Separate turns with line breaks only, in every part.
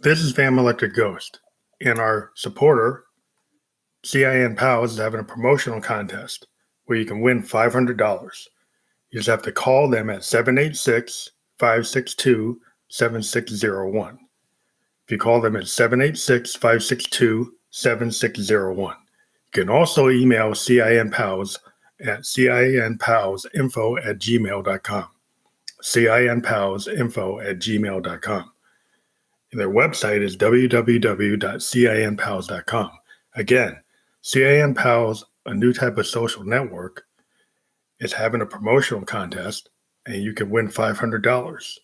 This is Fam Electric Ghost, and our supporter, CINPALS, is having a promotional contest where you can win $500. You just have to call them at 786-562-7601. If you call them at 786-562-7601. You can also email CINPALS at cinpalsinfo@gmail.com. cinpalsinfo@gmail.com. Their website is www.cinpals.com. Again, CINPals, a new type of social network, is having a promotional contest, and you can win $500.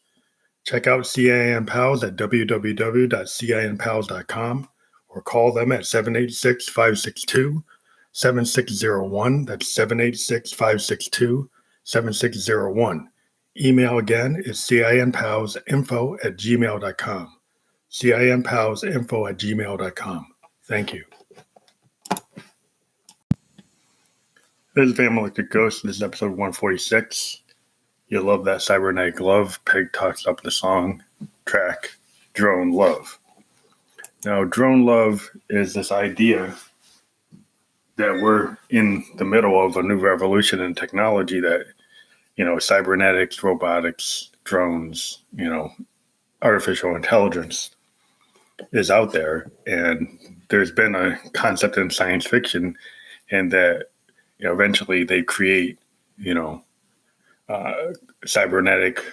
Check out CINPals at www.cinpals.com or call them at 786-562-7601. That's 786-562-7601. Email again is cinpalsinfo@gmail.com. CINPalsinfo@gmail.com. Thank you. This is Family Electric Ghost. This is episode 146. You love that Cybernetic LUV. Peg talks up the song track, Drone Love. Now, Drone Love is this idea that we're in the middle of a new revolution in technology that, cybernetics, robotics, drones, artificial intelligence is out there. And there's been a concept in science fiction and that, eventually they create, cybernetic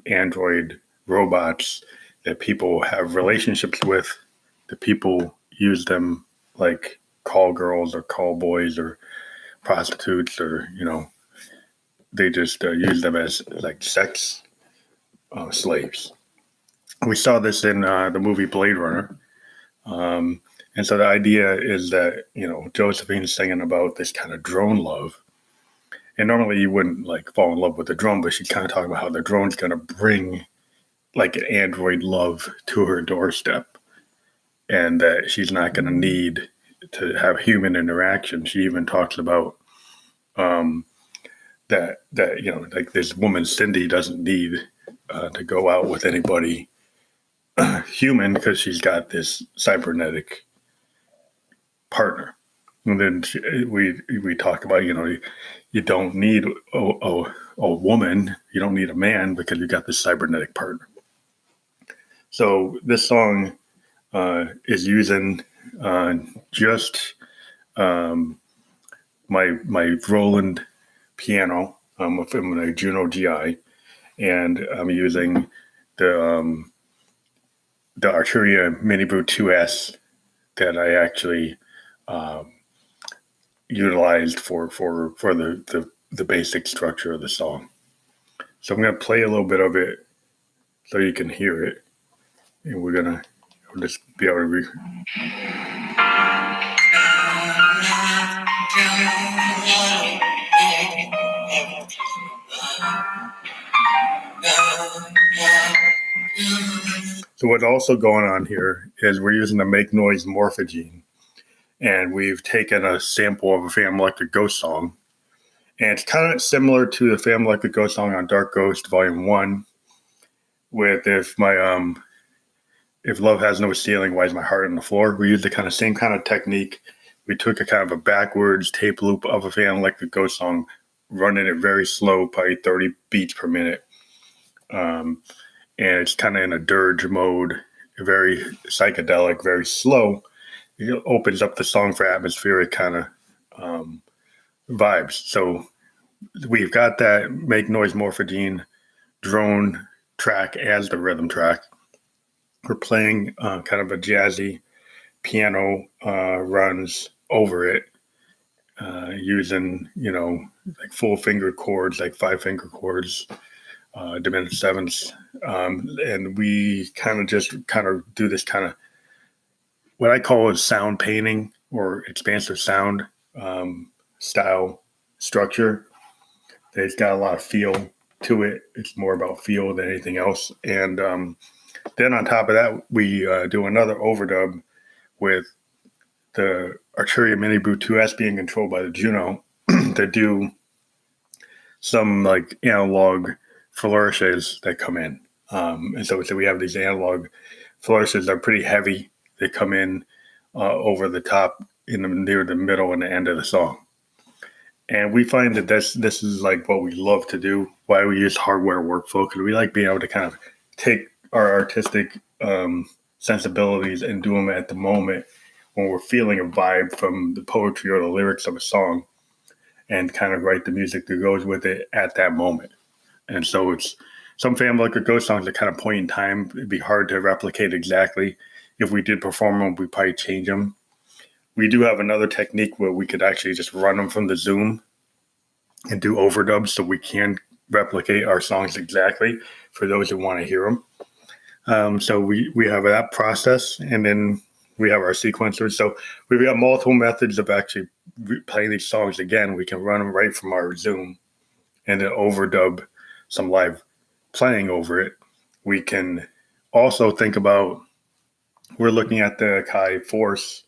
android robots that people have relationships with. The people use them like call girls or call boys or prostitutes, or, they just use them as like sex slaves. We saw this in the movie Blade Runner. And so the idea is that, Josephine's singing about this kind of drone love. And normally you wouldn't fall in love with the drone, but she's kind of talking about how the drone's going to bring like an android love to her doorstep, and that she's not going to need to have human interaction. She even talks about that like this woman, Cindy, doesn't need to go out with anybody human because she's got this cybernetic partner. And then we talk about, you don't need a woman, you don't need a man because you got this cybernetic partner. So this song is using just my Roland piano from a Juno GI, and I'm using the Arturia Mini Brute 2S that I actually utilized for the basic structure of the song. So I'm going to play a little bit of it so you can hear it, and we're going to just be able to So what's also going on here is we're using the Make Noise morphogene, and we've taken a sample of a Fam Electric Ghost song, and it's kind of similar to the Fam Electric Ghost song on Dark Ghost Volume 1 with if love has no ceiling, why is my heart on the floor? We used the same kind of technique. We took a kind of a backwards tape loop of a Fam Electric Ghost song, running it very slow, probably 30 beats per minute. And it's kind of in a dirge mode, very psychedelic, very slow. It opens up the song for atmospheric kind of vibes. So we've got that Make Noise morphogene drone track as the rhythm track. We're playing kind of a jazzy piano runs over it, using, like full finger chords, like 5-finger chords, diminished sevenths. And we kind of do this kind of what I call is sound painting or expansive sound style structure. It's got a lot of feel to it. It's more about feel than anything else. And then on top of that, we do another overdub with the Arturia Mini Brute 2S being controlled by the Juno to do some like analog flourishes that come in. And so we have these analog flourishes are pretty heavy. They come in over the top near the middle and the end of the song. And we find that this is like what we love to do, why we use hardware workflow, because we like being able to kind of take our artistic sensibilities and do them at the moment when we're feeling a vibe from the poetry or the lyrics of a song, and kind of write the music that goes with it at that moment. And so it's some Family Like a Ghost songs that kind of point in time. It'd be hard to replicate exactly. If we did perform them, we'd probably change them. We do have another technique where we could actually just run them from the Zoom and do overdubs, so we can replicate our songs exactly for those who want to hear them. So we have that process, and then we have our sequencers. So we've got multiple methods of actually playing these songs again. We can run them right from our Zoom and then overdub some live playing over it. We can also think about, we're looking at the Kai Force,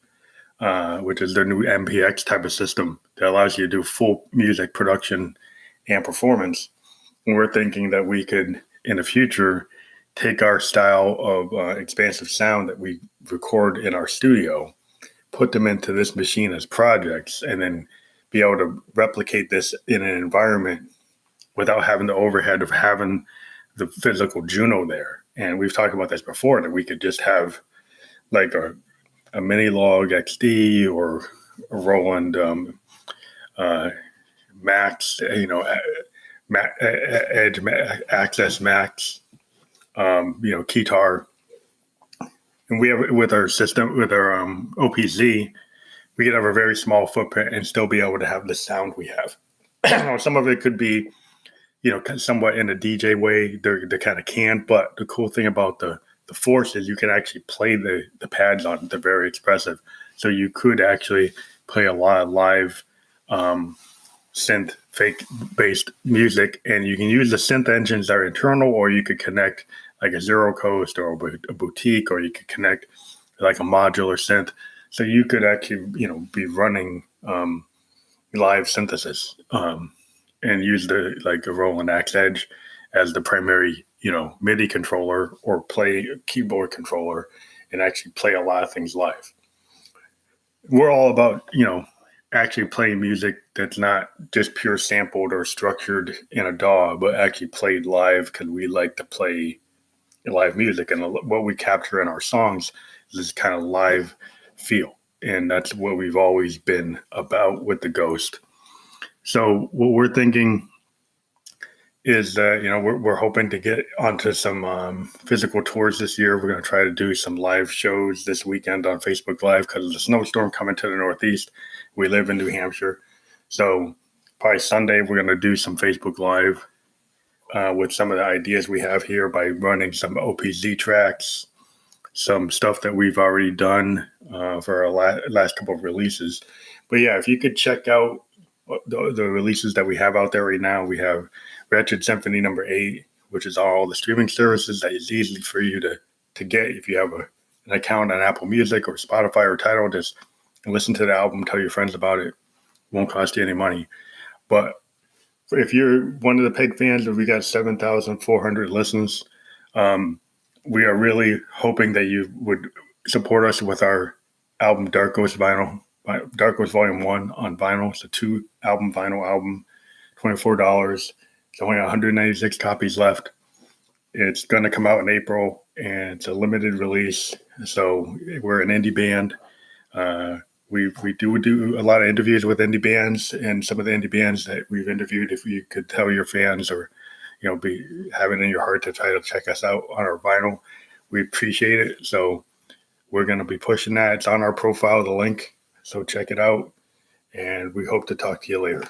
which is their new MPX type of system that allows you to do full music production and performance. And we're thinking that we could, in the future, take our style of expansive sound that we record in our studio, put them into this machine as projects, and then be able to replicate this in an environment without having the overhead of having the physical Juno there. And we've talked about this before, that we could just have like a Mini Log XD or a Roland Max, Edge Access Max, Keytar. And we have with our system, with our OPZ, we could have a very small footprint and still be able to have the sound we have. Some of it could be, somewhat in a DJ way. They kind of can, but the cool thing about the Force is you can actually play the pads on it. They're very expressive. So you could actually play a lot of live synth fake based music, and you can use the synth engines that are internal, or you could connect like a Zero Coast or a Boutique, or you could connect like a modular synth. So you could actually, be running live synthesis and use a Roland Axe Edge as the primary, MIDI controller, or play a keyboard controller, and actually play a lot of things live. We're all about, actually playing music that's not just pure sampled or structured in a DAW, but actually played live, because we like to play live music. And what we capture in our songs is this kind of live feel. And that's what we've always been about with the Ghost. So what we're thinking is that, we're hoping to get onto some physical tours this year. We're going to try to do some live shows this weekend on Facebook Live because of the snowstorm coming to the Northeast. We live in New Hampshire. So probably Sunday, we're going to do some Facebook Live with some of the ideas we have here by running some OPZ tracks, some stuff that we've already done for our last couple of releases. But yeah, if you could check out the releases that we have out there right now, we have Ratchet Symphony number 8, which is all the streaming services that is easy for you to get. If you have an account on Apple Music or Spotify or Tidal, just listen to the album, tell your friends about it. It won't cost you any money. But if you're one of the Peg fans, we got 7,400 listens. We are really hoping that you would support us with our album Dark Ghost Vinyl. Dark Ghost Volume 1 on vinyl. It's a 2-album vinyl album, $24. There's only 196 copies left. It's going to come out in April, and it's a limited release. So we're an indie band. We do a lot of interviews with indie bands, and some of the indie bands that we've interviewed, if you could tell your fans or, have it in your heart to try to check us out on our vinyl, we appreciate it. So we're going to be pushing that. It's on our profile, the link. So check it out, and we hope to talk to you later.